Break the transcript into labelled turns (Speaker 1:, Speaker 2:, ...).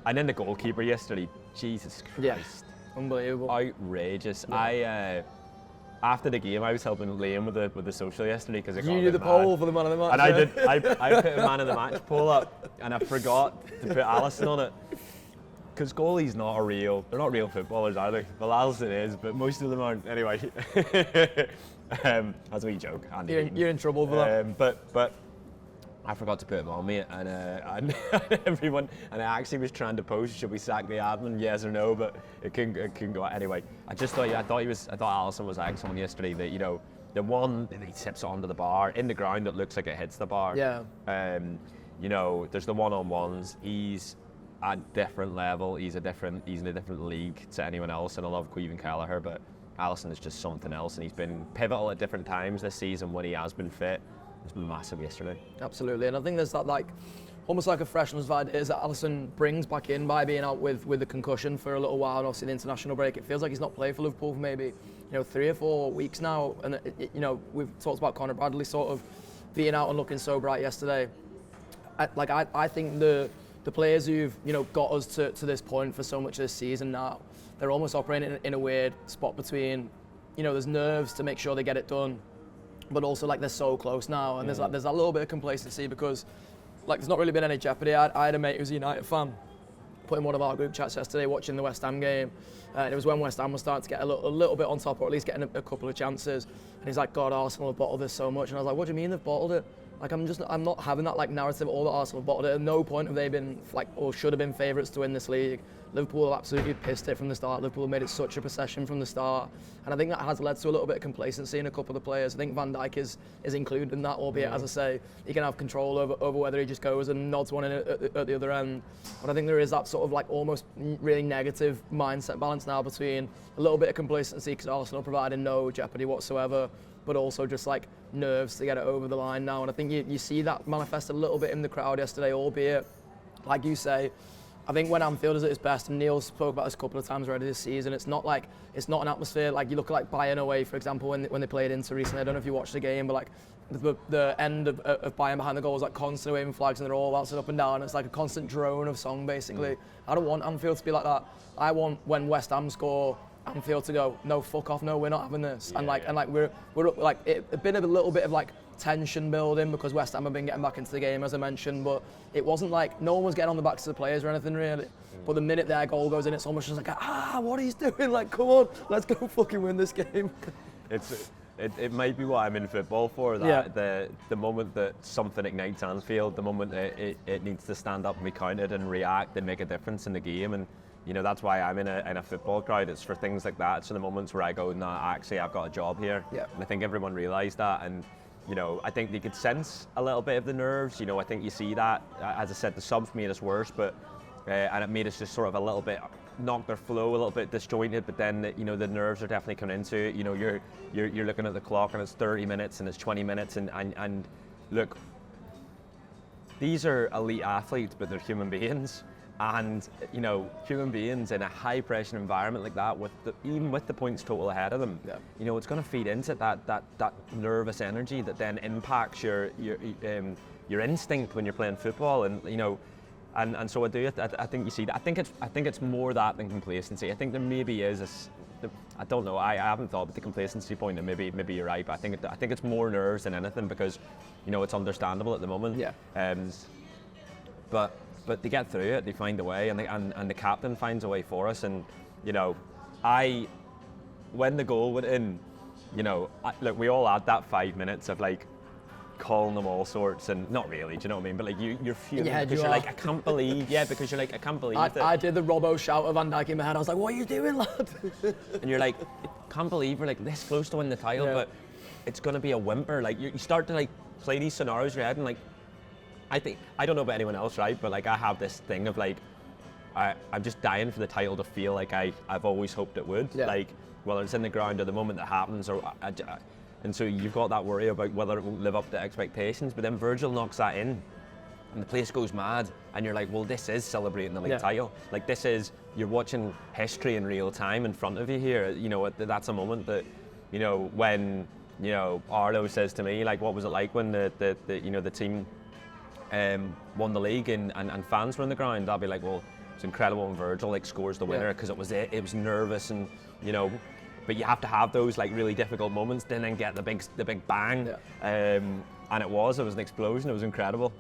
Speaker 1: And then the goalkeeper yesterday, Jesus Christ.
Speaker 2: Yeah, unbelievable.
Speaker 1: Outrageous.
Speaker 2: Yeah.
Speaker 1: After the game, I was helping Liam with the social yesterday because
Speaker 2: you did the poll for the man of the match.
Speaker 1: And I did. I put a man of the match poll up, and I forgot to put Alisson on it. Because goalies they're not real footballers either. Well, Alisson is, but most of them aren't. Anyway, that's a wee joke. Andy
Speaker 2: You're in trouble for that.
Speaker 1: But I forgot to put him on, mate, and everyone. And I actually was trying to post, should we sack the admin, yes or no? But it couldn't go. Anyway, I thought Alisson was excellent yesterday. That the one that he tips it onto the bar in the ground that looks like it hits the bar.
Speaker 2: Yeah.
Speaker 1: There's the one-on-ones. He's at a different level. He's in a different league to anyone else. And I love Queven Kelleher, but Alisson is just something else. And he's been pivotal at different times this season when he has been fit. It's been massive yesterday.
Speaker 2: Absolutely, and I think there's that almost like a freshness of ideas that Alisson brings back in by being out with the concussion for a little while, and obviously the international break. It feels like he's not played for Liverpool for maybe 3 or 4 weeks now, and we've talked about Conor Bradley sort of being out and looking so bright yesterday. I think the players who've got us to this point for so much of this season now, they're almost operating in a weird spot between there's nerves to make sure they get it done, but also they're so close now, and there's that little bit of complacency because there's not really been any jeopardy. I had a mate who's a United fan, put in one of our group chats yesterday watching the West Ham game, and it was when West Ham was starting to get a little bit on top, or at least getting a couple of chances, and he's like, God, Arsenal have bottled this so much, and I was like, what do you mean they've bottled it? I'm not having that narrative all that Arsenal have bottled it. At no point have they been or should have been favourites to win this league. Liverpool have absolutely pissed it from the start. Liverpool have made it such a possession from the start, and I think that has led to a little bit of complacency in a couple of the players. I think Van Dijk is included in that, albeit as I say, he can have control over whether he just goes and nods one in at the other end. But I think there is that sort of almost really negative mindset balance now between a little bit of complacency because Arsenal providing no jeopardy whatsoever, but also just nerves to get it over the line now. And I think you see that manifest a little bit in the crowd yesterday, albeit, like you say, I think when Anfield is at its best, and Neil spoke about this a couple of times already this season, it's not an atmosphere you look at Bayern away, for example, when they played Inter recently. I don't know if you watched the game, but the end of Bayern behind the goal was constantly waving flags and they're all bouncing up and down. It's like a constant drone of song basically. I don't want Anfield to be like that. I want when West Ham score, Anfield to go, no, fuck off, no, we're not having this. Yeah. And we're it's been a little bit of tension building because West Ham have been getting back into the game, as I mentioned, but it wasn't no one was getting on the backs of the players or anything really. But the minute their goal goes in, it's almost just what he's doing, come on, let's go fucking win this game.
Speaker 1: It might be what I'm in football for, that the moment that something ignites Anfield, the moment that it needs to stand up and be counted and react and make a difference in the game. And that's why I'm in a football crowd. It's for things like that. It's for the moments where I go, nah, actually, I've got a job here.
Speaker 2: Yeah.
Speaker 1: And I think everyone realised that. And, I think they could sense a little bit of the nerves. I think you see that. As I said, the subs made us worse, but and it made us just sort of a little bit, knock their flow a little bit disjointed. But then, the nerves are definitely coming into it. You're looking at the clock and it's 30 minutes and it's 20 minutes. And look, these are elite athletes, but they're human beings. And human beings in a high pressure environment like that, even with the points total ahead of them, it's going to feed into that nervous energy that then impacts your instinct when you're playing football. And so I think you see that. I think it's more that than complacency. I think there maybe is I don't know. I haven't thought about the complacency point, and maybe you're right. But I think it's more nerves than anything because it's understandable at the moment.
Speaker 2: Yeah.
Speaker 1: But they get through it, they find a way, and the captain finds a way for us. And when the goal went in, look, we all had that 5 minutes of calling them all sorts, and not really, do you know what I mean? But you're fuming because you're I can't believe, because you're I can't believe it.
Speaker 2: I did the Robbo shout of Van Dijk in my head. I was like, what are you doing, lad?
Speaker 1: And you're can't believe we're this close to win the title, but it's gonna be a whimper. You start to play these scenarios in your head, and I don't know about anyone else, right? But I have this thing of I'm just dying for the title to feel like I've always hoped it would.
Speaker 2: Yeah.
Speaker 1: Whether it's in the ground or the moment that happens, and so you've got that worry about whether it will live up to expectations. But then Virgil knocks that in, and the place goes mad, and you're well, this is celebrating the league title. This is, you're watching history in real time in front of you here. That's a moment that, when Arlo says to me, what was it like when the team won the league and fans were in the ground? I'll be well, It's incredible when Virgil like scores the winner because it was nervous and but you have to have those like really difficult moments and then get the big bang. And it was an explosion. It was incredible.